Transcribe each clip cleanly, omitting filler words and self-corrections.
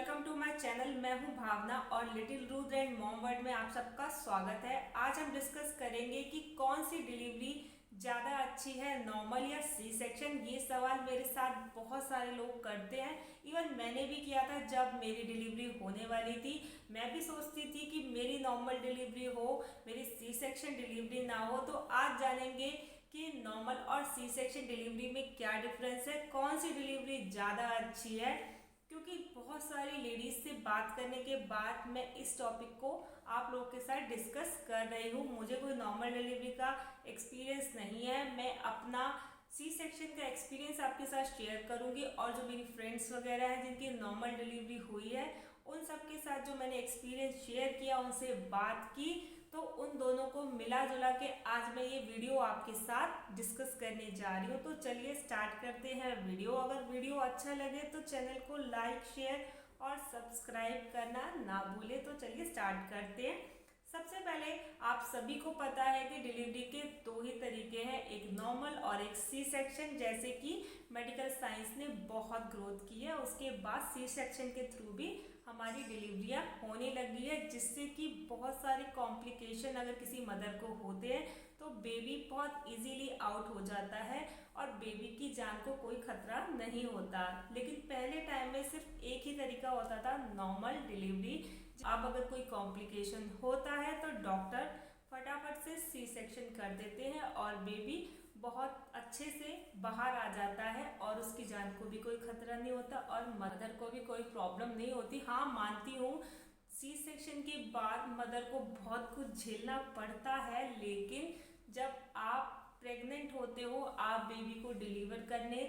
Welcome to my channel. मैं हूं भावना और little Ruth and mom world में आप सबका स्वागत है। आज हम डिस्कस करेंगे कि कौन सी डिलीवरी ज़्यादा अच्छी है, नॉर्मल या सी सेक्शन। ये सवाल मेरे साथ बहुत सारे लोग करते हैं। इवन मैंने भी किया था जब मेरी डिलीवरी होने वाली थी। मैं भी सोचती थी कि मेरी नॉर्मल डिलीवरी हो, मेरी सी सेक्शन डिलीवरी ना हो। तो आज जानेंगे कि नॉर्मल और सी सेक्शन डिलीवरी में क्या डिफरेंस है, कौन सी डिलीवरी ज़्यादा अच्छी है। क्योंकि बहुत सारी लेडीज से बात करने के बाद मैं इस टॉपिक को आप लोगों के साथ डिस्कस कर रही हूँ। मुझे कोई नॉर्मल डिलीवरी का एक्सपीरियंस नहीं है, मैं अपना सी सेक्शन का एक्सपीरियंस आपके साथ शेयर करूँगी और जो मेरी फ्रेंड्स वगैरह हैं जिनकी नॉर्मल डिलीवरी हुई है उन सब के साथ जो मैंने एक्सपीरियंस शेयर किया, उनसे बात की, तो उन दोनों को मिला जुला के आज मैं ये वीडियो आपके साथ डिस्कस करने जा रही हूँ। तो चलिए स्टार्ट करते हैं वीडियो। अगर वीडियो अच्छा लगे तो चैनल को लाइक, शेयर और सब्सक्राइब करना ना भूले। तो चलिए स्टार्ट करते हैं। सबसे पहले आप सभी को पता है कि डिलीवरी के दो ही तरीके हैं, एक नॉर्मल और एक सी सेक्शन। जैसे कि मेडिकल साइंस ने बहुत ग्रोथ की है, उसके बाद सी सेक्शन के थ्रू भी हमारी डिलीवरियां होने लगी है, जिससे कि बहुत सारे कॉम्प्लिकेशन अगर किसी मदर को होते हैं तो बेबी बहुत इजीली आउट हो जाता है और बेबी की जान को कोई खतरा नहीं होता। लेकिन पहले टाइम में सिर्फ एक ही तरीका होता था, नॉर्मल डिलीवरी। अब अगर कोई कॉम्प्लिकेशन होता है तो डॉक्टर फटाफट से सी सेक्शन कर देते हैं और बेबी बहुत अच्छे से बाहर आ जाता है और उसकी जान को भी कोई खतरा नहीं होता और मदर को भी कोई प्रॉब्लम नहीं होती। हाँ, मानती हूँ सी सेक्शन के बाद मदर को बहुत कुछ झेलना पड़ता है, लेकिन जब आप प्रेग्नेंट होते हो, आप बेबी को डिलीवर करने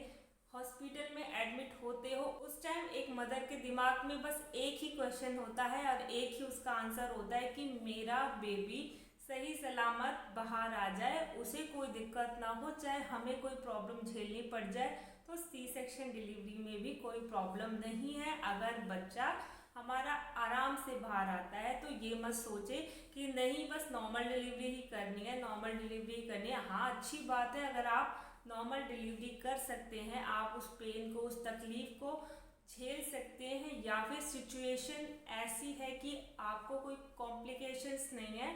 हॉस्पिटल में एडमिट होते हो, उस टाइम एक मदर के दिमाग में बस एक ही क्वेश्चन होता है और एक ही उसका आंसर होता है कि मेरा बेबी सही सलामत बाहर आ जाए, उसे कोई दिक्कत ना हो, चाहे हमें कोई प्रॉब्लम झेलनी पड़ जाए। तो सी सेक्शन डिलीवरी में भी कोई प्रॉब्लम नहीं है अगर बच्चा हमारा आराम से बाहर आता है। तो ये मत सोचे कि नहीं बस नॉर्मल डिलीवरी ही करनी है, नॉर्मल डिलीवरी ही करनी है। हाँ, अच्छी बात है अगर आप नॉर्मल डिलीवरी कर सकते हैं, आप उस पेन को, उस तकलीफ को झेल सकते हैं, या फिर सिचुएशन ऐसी है कि आपको कोई कॉम्प्लिकेशंस नहीं है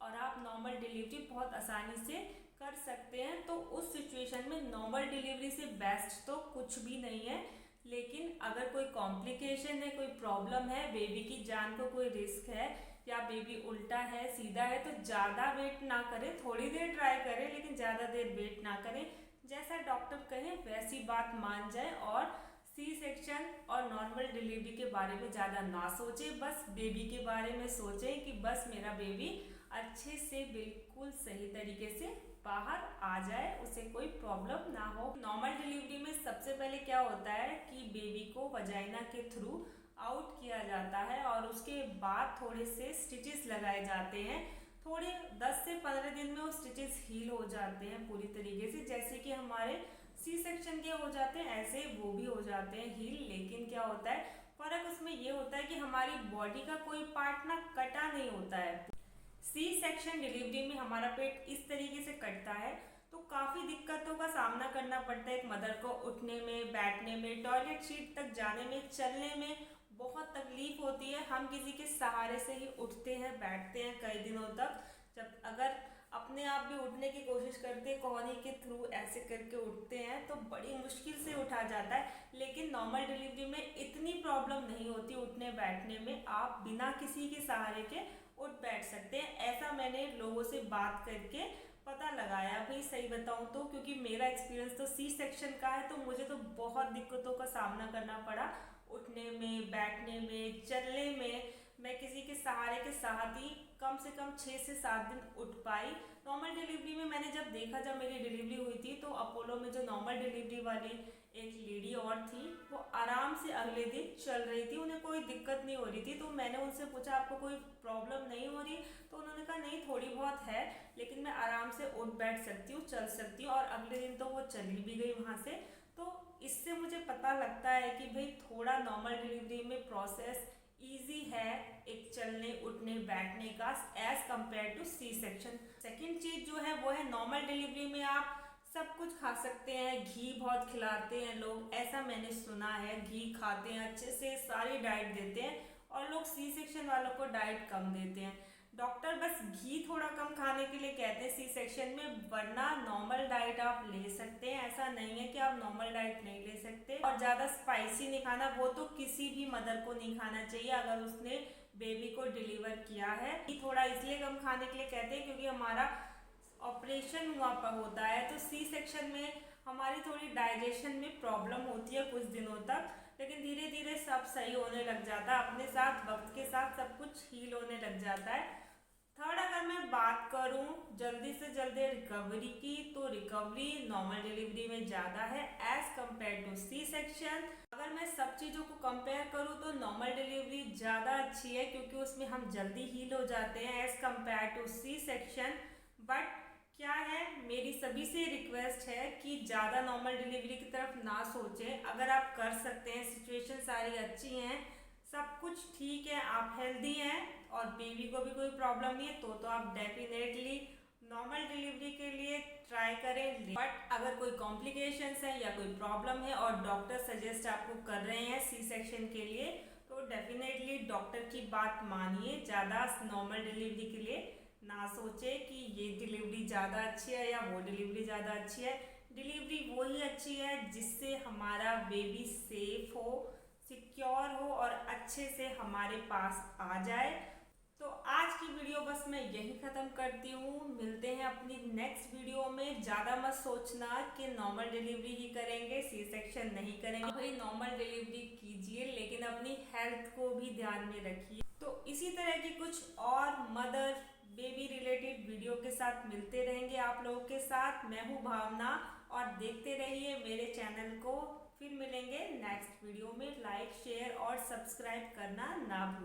और आप नॉर्मल डिलीवरी बहुत आसानी से कर सकते हैं, तो उस सिचुएशन में नॉर्मल डिलीवरी से बेस्ट तो कुछ भी नहीं है। लेकिन अगर कोई कॉम्प्लिकेशन है, कोई प्रॉब्लम है, बेबी की जान को कोई रिस्क है या बेबी उल्टा है, सीधा है, तो ज़्यादा वेट ना करें। थोड़ी देर ट्राई करें लेकिन ज़्यादा देर वेट ना करें। जैसा डॉक्टर कहें वैसी बात मान जाए और सी सेक्शन और नॉर्मल डिलीवरी के बारे में ज़्यादा ना सोचें, बस बेबी के बारे में सोचें कि बस मेरा बेबी अच्छे से बिल्कुल सही तरीके से बाहर आ जाए, उसे कोई प्रॉब्लम ना हो। नॉर्मल डिलीवरी में सबसे पहले क्या होता है कि बेबी को वजाइना के थ्रू आउट किया जाता है और उसके बाद थोड़े से स्टिचेस लगाए जाते हैं। थोड़े 10 से 15 दिन में वो स्टिचेस हील हो जाते हैं पूरी तरीके से, जैसे कि हमारे सी सेक्शन के हो जाते हैं ऐसे वो भी हो जाते हैं हील। लेकिन क्या होता है, फर्क उसमें ये होता है कि हमारी बॉडी का कोई पार्ट ना कटा नहीं होता है। सी सेक्शन डिलीवरी में हमारा पेट इस तरीके से कटता है तो काफ़ी दिक्कतों का सामना करना पड़ता है एक मदर को, उठने में, बैठने में, टॉयलेट सीट तक जाने में, चलने में बहुत तकलीफ होती है। हम किसी के सहारे से ही उठते हैं, बैठते हैं कई दिनों तक। जब अगर अपने आप भी उठने की कोशिश करते हैं, कोहनी के थ्रू ऐसे करके उठते हैं तो बड़ी मुश्किल से उठा जाता है। लेकिन नॉर्मल डिलीवरी में इतनी प्रॉब्लम नहीं होती उठने बैठने में, आप बिना किसी के सहारे के उठ बैठ सकते हैं। ऐसा मैंने लोगों से बात करके पता लगाया। भाई सही बताऊं तो क्योंकि मेरा एक्सपीरियंस तो सी सेक्शन का है, तो मुझे तो बहुत दिक्कतों का सामना करना पड़ा उठने में, बैठने में, चलने में। मैं किसी के सहारे के साथ ही कम से कम 6 से 7 दिन उठ पाई। नॉर्मल डिलीवरी में मैंने जब देखा, जब मेरी डिलीवरी हुई थी तो अपोलो में जो नॉर्मल डिलीवरी वाली एक लेडी और थी, वो आराम से अगले दिन चल रही थी, उन्हें कोई दिक्कत नहीं हो रही थी। तो मैंने उनसे पूछा आपको कोई प्रॉब्लम नहीं हो रही? तो उन्होंने कहा नहीं, थोड़ी बहुत है लेकिन मैं आराम से उठ बैठ सकती हूँ, चल सकती हूँ। और अगले दिन तो वो चली भी गई वहाँ से। तो इससे मुझे पता लगता है कि भाई थोड़ा नॉर्मल डिलीवरी में प्रोसेस ईजी है एक चलने, उठने, बैठने का as compare to C section. Second चीज जो है वो है नॉर्मल डिलीवरी में आप सब कुछ खा सकते हैं, घी बहुत खिलाते हैं लोग, ऐसा मैंने सुना है। घी खाते हैं अच्छे से, सारी डाइट देते हैं, और लोग सी सेक्शन वालों को डाइट कम देते हैं। डॉक्टर बस घी थोड़ा कम खाने के लिए कहते हैं सी सेक्शन में, वरना नॉर्मल डाइट आप ले सकते हैं। ऐसा नहीं है कि आप नॉर्मल डाइट नहीं ले सकते। और ज़्यादा स्पाइसी नहीं खाना, वो तो किसी भी मदर को नहीं खाना चाहिए अगर उसने बेबी को डिलीवर किया है। थोड़ा इसलिए कम खाने के लिए कहते हैं क्योंकि हमारा ऑपरेशन हुआ पर होता है, तो सी सेक्शन में हमारी थोड़ी डाइजेशन में प्रॉब्लम होती है कुछ दिनों तक, लेकिन धीरे धीरे सब सही होने लग जाता है अपने साथ, वक्त के साथ सब कुछ हील होने लग जाता है। थर्ड, अगर मैं बात करूं जल्दी से जल्दी रिकवरी की, तो रिकवरी नॉर्मल डिलीवरी में ज़्यादा है as compare to C section. अगर मैं सब चीज़ों को कंपेयर करूं तो नॉर्मल डिलीवरी ज़्यादा अच्छी है, क्योंकि उसमें हम जल्दी हील हो जाते हैं as compare to C section. But क्या है, मेरी सभी से रिक्वेस्ट है कि ज़्यादा नॉर्मल डिलीवरी की तरफ ना सोचें। अगर आप कर सकते हैं, सिचुएशन सारी अच्छी हैं, सब कुछ ठीक है, आप हेल्दी हैं और बेबी को भी कोई प्रॉब्लम नहीं है, तो आप डेफिनेटली नॉर्मल डिलीवरी के लिए ट्राई करें। बट अगर कोई कॉम्प्लिकेशंस है या कोई प्रॉब्लम है और डॉक्टर सजेस्ट आपको कर रहे हैं सी सेक्शन के लिए, तो डेफिनेटली डॉक्टर की बात मानिए। ज़्यादा नॉर्मल डिलीवरी के लिए ना सोचे कि ये डिलीवरी ज़्यादा अच्छी है या वो डिलीवरी ज़्यादा अच्छी है। डिलीवरी वही अच्छी है जिससे हमारा बेबी सेफ हो, सिक्योर हो और अच्छे से हमारे पास आ जाए। तो आज की वीडियो बस मैं यही ख़त्म करती हूँ। मिलते हैं अपनी नेक्स्ट वीडियो में। ज़्यादा मत सोचना कि नॉर्मल डिलीवरी ही करेंगे, सी सेक्शन नहीं करेंगे। भाई नॉर्मल डिलीवरी कीजिए, लेकिन अपनी हेल्थ को भी ध्यान में रखिए। तो इसी तरह की कुछ और मदर बेबी रिलेटेड वीडियो के साथ मिलते रहेंगे आप लोगों के साथ। मैं हूँ भावना, और देखते रहिए मेरे चैनल को। फिर मिलेंगे नेक्स्ट वीडियो में। लाइक, शेयर और सब्सक्राइब करना ना भूलें।